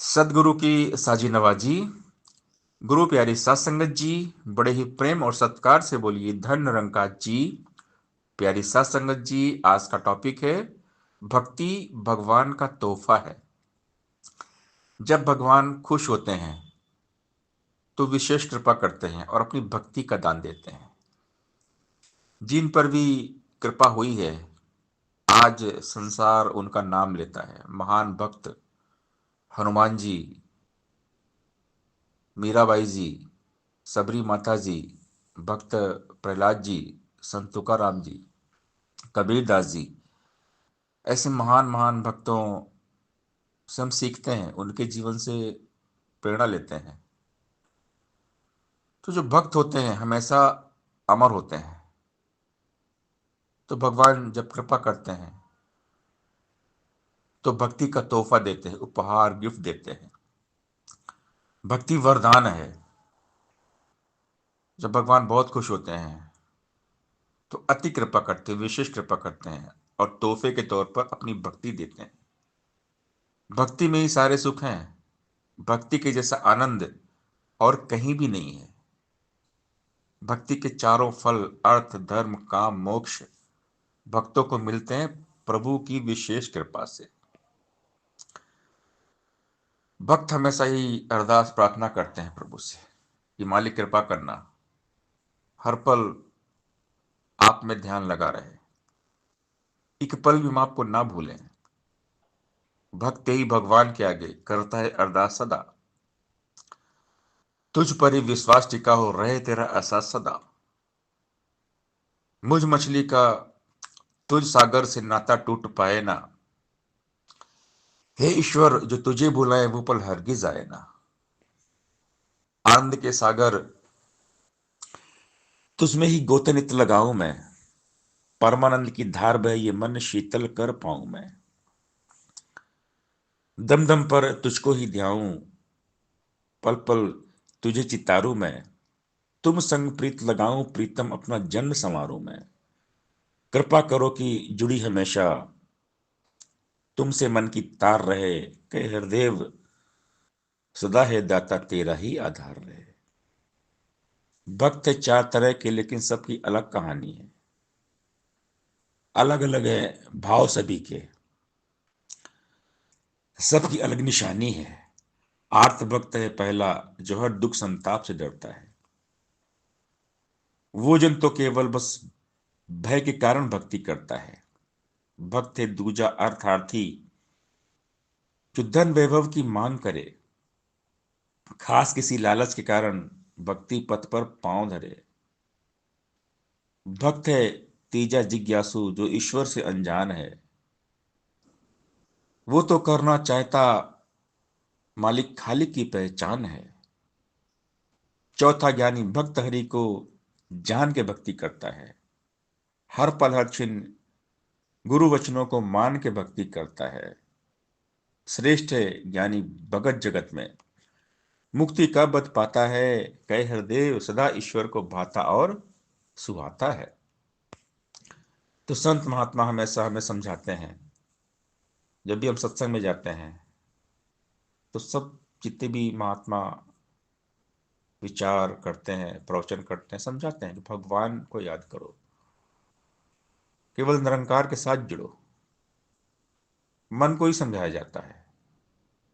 सदगुरु की साजी नवाजी। गुरु प्यारी सात संगत जी, बड़े ही प्रेम और सत्कार से बोलिए धन निरंकार जी। प्यारी सात संगत जी, आज का टॉपिक है भक्ति भगवान का तोहफा है। जब भगवान खुश होते हैं तो विशेष कृपा करते हैं और अपनी भक्ति का दान देते हैं। जिन पर भी कृपा हुई है, आज संसार उनका नाम लेता है। महान भक्त हनुमान जी, मीराबाई जी, सबरी माता जी, भक्त प्रहलाद जी, संत तुकाराम जी, कबीर दास जी, ऐसे महान महान भक्तों से हम सीखते हैं, उनके जीवन से प्रेरणा लेते हैं। तो जो भक्त होते हैं हमेशा अमर होते हैं। तो भगवान जब कृपा करते हैं तो भक्ति का तोहफा देते हैं, उपहार गिफ्ट देते हैं। भक्ति वरदान है। जब भगवान बहुत खुश होते हैं तो अति कृपा करते हैं, विशेष कृपा करते हैं और तोहफे के तौर पर अपनी भक्ति देते हैं। भक्ति में ही सारे सुख हैं। भक्ति के जैसा आनंद और कहीं भी नहीं है। भक्ति के चारों फल अर्थ धर्म काम मोक्ष भक्तों को मिलते हैं प्रभु की विशेष कृपा से। भक्त हमेशा ही अरदास प्रार्थना करते हैं प्रभु से कि मालिक कृपा करना, हर पल आप में ध्यान लगा रहे, एक पल भी हम आपको ना भूलें। भक्त ही भगवान के आगे करता है अरदास सदा, तुझ पर ही विश्वास टिका हो रहे तेरा एहसास सदा। मुझ मछली का तुझ सागर से नाता टूट पाए ना, हे ईश्वर जो तुझे बुलाए वो पल हरगिज आए ना। आनंद के सागर तुझमें ही गोते नित लगाऊं मैं, परमानंद की धार बह ये मन शीतल कर पाऊं मैं। दम दम पर तुझको ही ध्याऊं, पल पल तुझे चितारूं मैं। तुम संग प्रीत लगाऊं प्रीतम अपना जन्म संवारूं मैं। कृपा करो कि जुड़ी हमेशा तुमसे मन की तार रहे, कहे हृदय सदा है दाता तेरा ही आधार रहे। भक्त है चार तरह के लेकिन सबकी अलग कहानी है, अलग अलग है भाव सभी के, सबकी अलग निशानी है। आर्त भक्त है पहला जो हर दुख संताप से डरता है। वो जन तो केवल बस भय के कारण भक्ति करता है। भक्त है दूजा अर्थार्थी जो धन वैभव की मांग करे, खास किसी लालच के कारण भक्ति पथ पर पांव धरे। भक्त है तीजा जिज्ञासु जो ईश्वर से अनजान है, वो तो करना चाहता मालिक खालिक की पहचान है। चौथा ज्ञानी भक्त हरि को जान के भक्ति करता है, हर पल हर क्षण गुरु वचनों को मान के भक्ति करता है। श्रेष्ठ है ज्ञानी भगत जगत में, मुक्ति का बत पाता है, कह हृदय सदा ईश्वर को भाता और सुहाता है। तो संत महात्मा हमेशा हमें समझाते हैं, जब भी हम सत्संग में जाते हैं तो सब जितने भी महात्मा विचार करते हैं प्रवचन करते हैं समझाते हैं कि भगवान को याद करो, केवल निरंकार के साथ जुड़ो। मन को ही समझाया जाता है,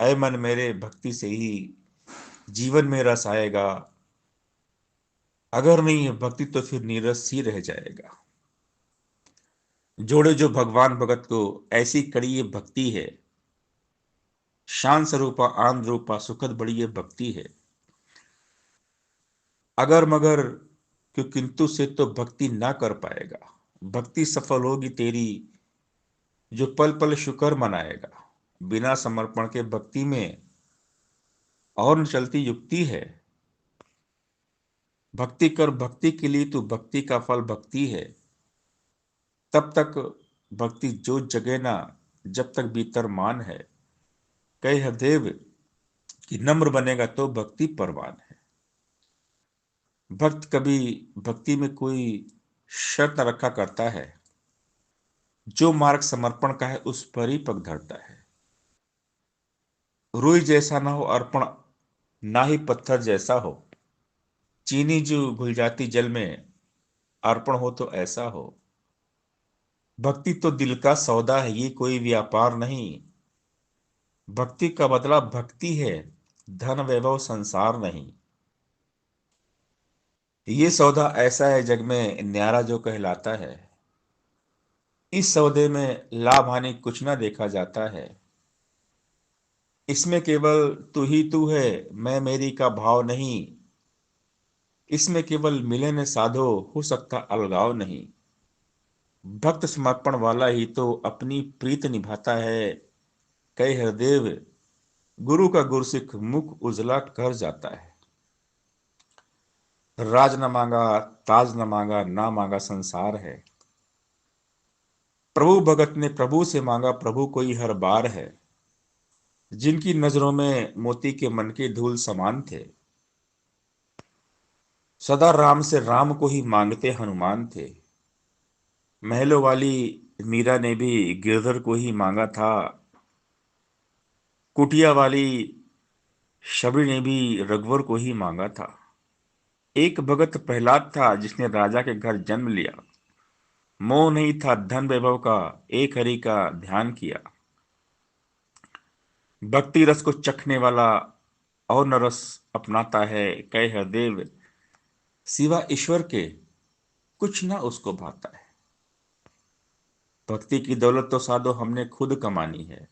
ऐ मन मेरे भक्ति से ही जीवन में रस आएगा, अगर नहीं है भक्ति तो फिर नीरस ही रह जाएगा। जोड़े जो भगवान भगत को ऐसी कड़ी ये भक्ति है, शान स्वरूपा आनंद रूपा सुखद बड़ी ये भक्ति है। अगर मगर क्यों किंतु से तो भक्ति ना कर पाएगा, भक्ति सफल होगी तेरी जो पल पल शुक्र मनाएगा। बिना समर्पण के भक्ति में और न चलती युक्ति है। भक्ति कर भक्ति के लिए तू भक्ति का फल भक्ति है, तब तक भक्ति जो जगे ना जब तक भीतर मान है। कहे हरदेव कि नम्र बनेगा तो भक्ति परवान है। भक्त कभी भक्ति में कोई शर्त न रखा करता है, जो मार्ग समर्पण का है उस पर ही पग धरता है। रुई जैसा ना हो अर्पण, ना ही पत्थर जैसा हो। चीनी जो घुल जाती जल में, अर्पण हो तो ऐसा हो। भक्ति तो दिल का सौदा है, ये कोई व्यापार नहीं। भक्ति का मतलब भक्ति है, धन वैभव संसार नहीं। ये सौदा ऐसा है जग में न्यारा जो कहलाता है। इस सौदे में लाभ हानि कुछ ना देखा जाता है। इसमें केवल तू ही तू है, मैं मेरी का भाव नहीं। इसमें केवल मिलन साधो, हो सकता अलगाव नहीं। भक्त समर्पण वाला ही तो अपनी प्रीत निभाता है। कई हरदेव गुरु का गुरसिख मुख उजला कर जाता है। राज न मांगा, ताज न मांगा, ना मांगा संसार है। प्रभु भगत ने प्रभु से मांगा, प्रभु कोई हर बार है। जिनकी नजरों में मोती के मन के धूल समान थे, सदा राम से राम को ही मांगते हनुमान थे। महलों वाली मीरा ने भी गिरधर को ही मांगा था। कुटिया वाली शबरी ने भी रघुवर को ही मांगा था। एक भगत प्रहलाद था जिसने राजा के घर जन्म लिया। मोह नहीं था धन वैभव का, एक हरि का ध्यान किया। भक्ति रस को चखने वाला और न रस अपनाता है। कहे हरदेव सिवा ईश्वर के कुछ ना उसको भाता है। भक्ति की दौलत तो साधो हमने खुद कमानी है।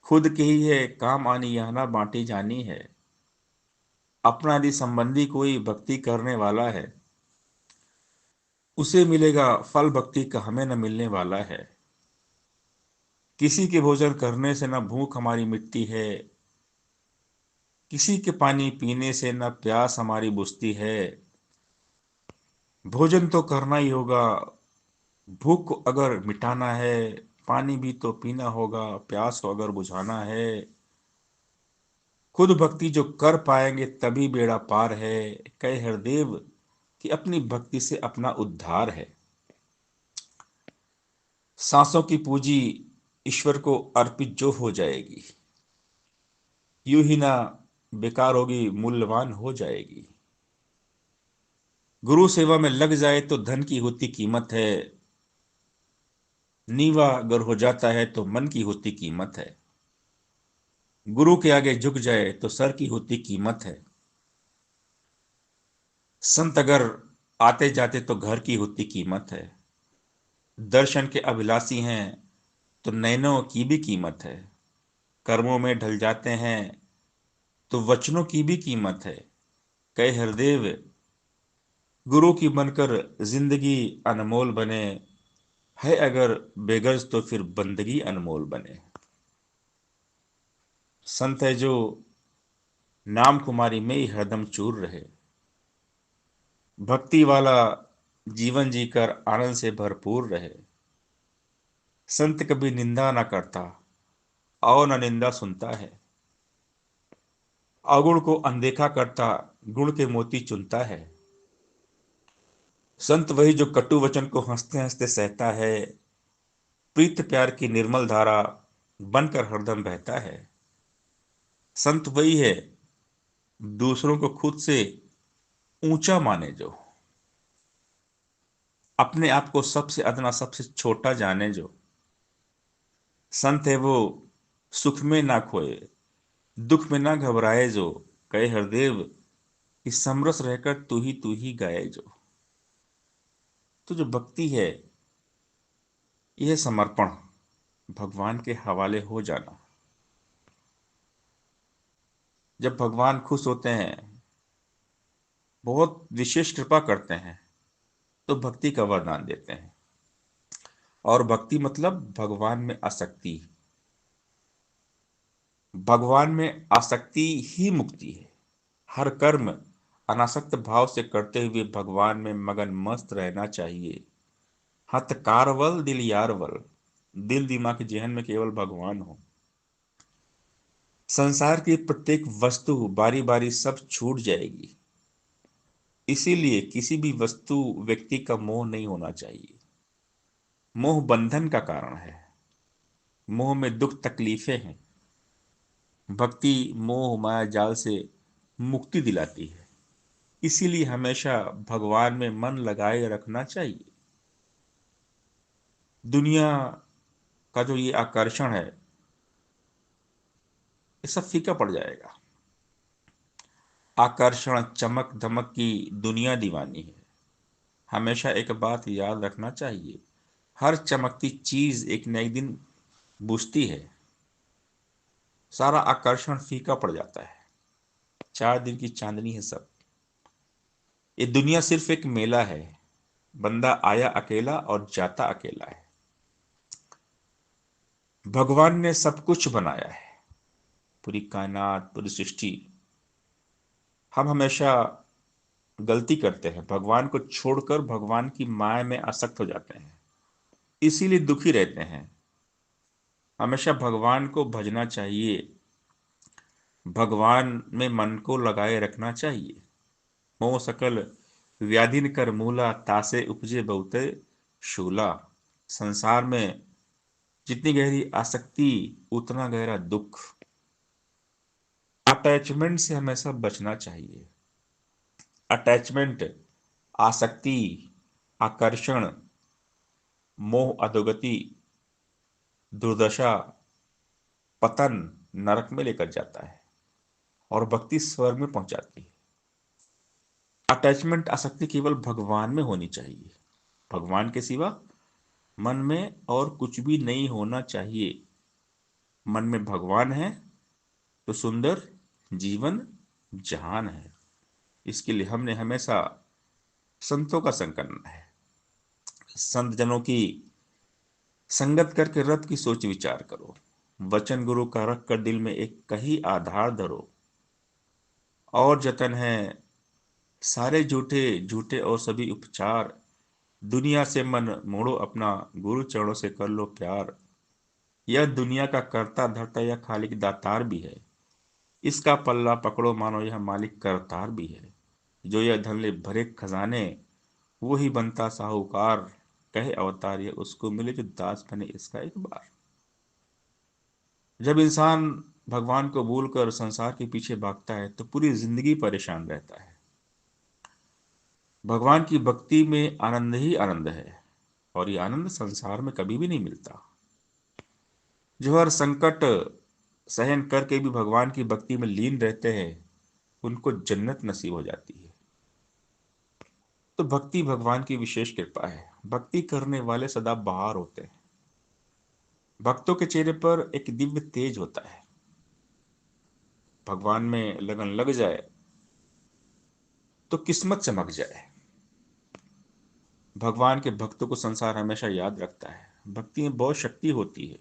खुद के ही है काम आनी, यह ना बांटी जानी है। अपना यदि संबंधी कोई भक्ति करने वाला है, उसे मिलेगा फल भक्ति का, हमें न मिलने वाला है। किसी के भोजन करने से न भूख हमारी मिटती है। किसी के पानी पीने से न प्यास हमारी बुझती है। भोजन तो करना ही होगा, भूख को अगर मिटाना है। पानी भी तो पीना होगा, प्यास को अगर बुझाना है। खुद भक्ति जो कर पाएंगे तभी बेड़ा पार है। कहे हरदेव कि अपनी भक्ति से अपना उद्धार है। सांसों की पूंजी ईश्वर को अर्पित जो हो जाएगी, यूं ही ना बेकार होगी, मूल्यवान हो जाएगी। गुरु सेवा में लग जाए तो धन की होती कीमत है। नीवा अगर हो जाता है तो मन की होती कीमत है। गुरु के आगे झुक जाए तो सर की होती कीमत है। संत अगर आते जाते तो घर की होती कीमत है। दर्शन के अभिलाषी हैं तो नैनों की भी कीमत है। कर्मों में ढल जाते हैं तो वचनों की भी कीमत है। कहे हरदेव गुरु की बनकर जिंदगी अनमोल बने, है अगर बेगर्ज तो फिर बंदगी अनमोल बने। संत है जो नाम कुमारी में ही हरदम चूर रहे। भक्ति वाला जीवन जीकर आनंद से भरपूर रहे। संत कभी निंदा ना करता और न निंदा सुनता है। अवगुण को अनदेखा करता, गुण के मोती चुनता है। संत वही जो कटु वचन को हंसते हंसते सहता है। प्रीत प्यार की निर्मल धारा बनकर हरदम बहता है। संत वही है दूसरों को खुद से ऊंचा माने, जो अपने आप को सबसे अदना सबसे छोटा जाने। जो संत है वो सुख में ना खोए, दुख में ना घबराए। जो कहे हरदेव कि समरस रहकर तू ही गाए। जो तो जो भक्ति है, यह समर्पण, भगवान के हवाले हो जाना। जब भगवान खुश होते हैं, बहुत विशेष कृपा करते हैं, तो भक्ति का वरदान देते हैं। और भक्ति मतलब भगवान में आसक्ति। भगवान में आसक्ति ही मुक्ति है। हर कर्म अनासक्त भाव से करते हुए भगवान में मगन मस्त रहना चाहिए। हत कारवल दिल यारवल, दिल दिमाग जहन में केवल भगवान हो। संसार की प्रत्येक वस्तु बारी बारी सब छूट जाएगी। इसीलिए किसी भी वस्तु व्यक्ति का मोह नहीं होना चाहिए। मोह बंधन का कारण है। मोह में दुख तकलीफें हैं। भक्ति मोह माया जाल से मुक्ति दिलाती है। इसीलिए हमेशा भगवान में मन लगाए रखना चाहिए। दुनिया का जो ये आकर्षण है, ये सब फीका पड़ जाएगा। आकर्षण चमक धमक की दुनिया दीवानी है। हमेशा एक बात याद रखना चाहिए, हर चमकती चीज एक न एक दिन बुझती है। सारा आकर्षण फीका पड़ जाता है। 4 दिन की चांदनी है सब। ये दुनिया सिर्फ एक मेला है। बंदा आया अकेला और जाता अकेला है। भगवान ने सब कुछ बनाया है, पूरी कायनात, पूरी सृष्टि। हम हमेशा गलती करते हैं, भगवान को छोड़कर भगवान की माया में आसक्त हो जाते हैं, इसीलिए दुखी रहते हैं। हमेशा भगवान को भजना चाहिए, भगवान में मन को लगाए रखना चाहिए। मोह सकल व्याधिन कर मूला, तासे उपजे बहुते शूला। संसार में जितनी गहरी आसक्ति, उतना गहरा दुख। अटैचमेंट से हमेशा बचना चाहिए। अटैचमेंट, आसक्ति, आकर्षण, मोह अधोगति, दुर्दशा, पतन, नरक में लेकर जाता है और भक्ति स्वर्ग में पहुंचाती है। अटैचमेंट, आसक्ति केवल भगवान में होनी चाहिए। भगवान के सिवा मन में और कुछ भी नहीं होना चाहिए। मन में भगवान है तो सुंदर जीवन जहान है। इसके लिए हमने हमेशा संतों का संग करना है। संत जनों की संगत करके रथ की सोच विचार करो। वचन गुरु का रख कर दिल में एक कही आधार धरो। और जतन है सारे झूठे झूठे और सभी उपचार। दुनिया से मन मोड़ो अपना, गुरु चरणों से कर लो प्यार। यह दुनिया का करता धरता, यह खालिक दातार भी है। इसका पल्ला पकड़ो, मानो यह मालिक करतार भी है। जो यह धन ले भरे खजाने, वो ही बनता साहूकार। कहे अवतार ये उसको मिले जो दास बने इसका एक बार। जब इंसान भगवान को भूलकर संसार के पीछे भागता है तो पूरी जिंदगी परेशान रहता है। भगवान की भक्ति में आनंद ही आनंद है, और ये आनंद संसार में कभी भी नहीं मिलता। जो हर संकट सहन करके भी भगवान की भक्ति में लीन रहते हैं, उनको जन्नत नसीब हो जाती है। तो भक्ति भगवान की विशेष कृपा है। भक्ति करने वाले सदा बहार होते हैं। भक्तों के चेहरे पर एक दिव्य तेज होता है। भगवान में लगन लग जाए तो किस्मत चमक जाए। भगवान के भक्तों को संसार हमेशा याद रखता है। भक्ति में बहुत शक्ति होती है।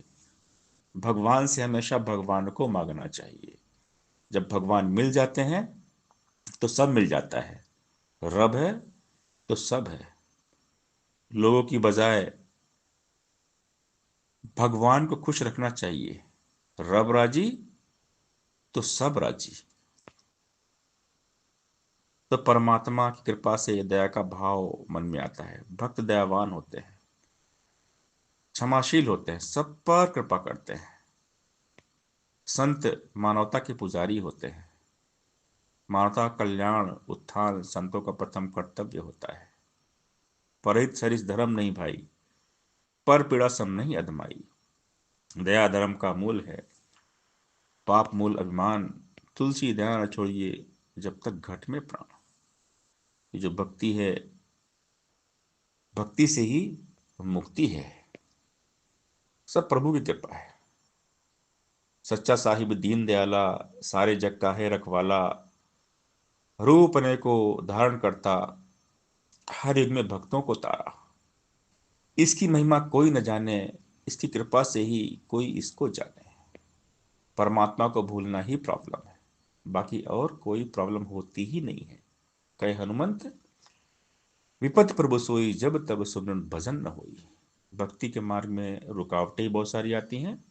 भगवान से हमेशा भगवान को मांगना चाहिए। जब भगवान मिल जाते हैं तो सब मिल जाता है। रब है तो सब है। लोगों की बजाय भगवान को खुश रखना चाहिए। रब राजी तो सब राजी। तो परमात्मा की कृपा से दया का भाव मन में आता है। भक्त दयावान होते हैं, क्षमाशील होते हैं, सब पर कृपा करते हैं। संत मानवता के पुजारी होते हैं। मानवता कल्याण उत्थान संतों का प्रथम कर्तव्य होता है। परहित सरिस धर्म नहीं भाई, पर पीड़ा सम नहीं अधमाई। दया धर्म का मूल है, पाप मूल अभिमान। तुलसी दया न छोड़िए जब तक घट में प्राण। ये जो भक्ति है, भक्ति से ही मुक्ति है। सब प्रभु की कृपा है। सच्चा साहिब दीन दयाला, सारे जग का है रखवाला। रूप ने को धारण करता, हर युग में भक्तों को तारा। इसकी महिमा कोई न जाने, इसकी कृपा से ही कोई इसको जाने। परमात्मा को भूलना ही प्रॉब्लम है, बाकी और कोई प्रॉब्लम होती ही नहीं है। कहे हनुमंत, विपत प्रभु सोई, जब तब सुमिरन भजन न होई। भक्ति के मार्ग में रुकावटें बहुत सारी आती हैं,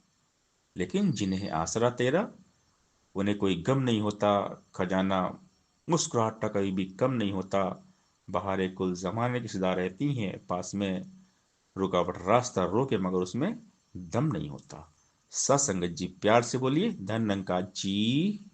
लेकिन जिन्हें आसरा तेरा, उन्हें कोई गम नहीं होता। खजाना मुस्कुराहट का कभी भी कम नहीं होता। बहारें कुल जमाने की सदा रहती हैं पास में। रुकावट रास्ता रोके मगर उसमें दम नहीं होता। सत्संगत जी, प्यार से बोलिए धन रंग का जी।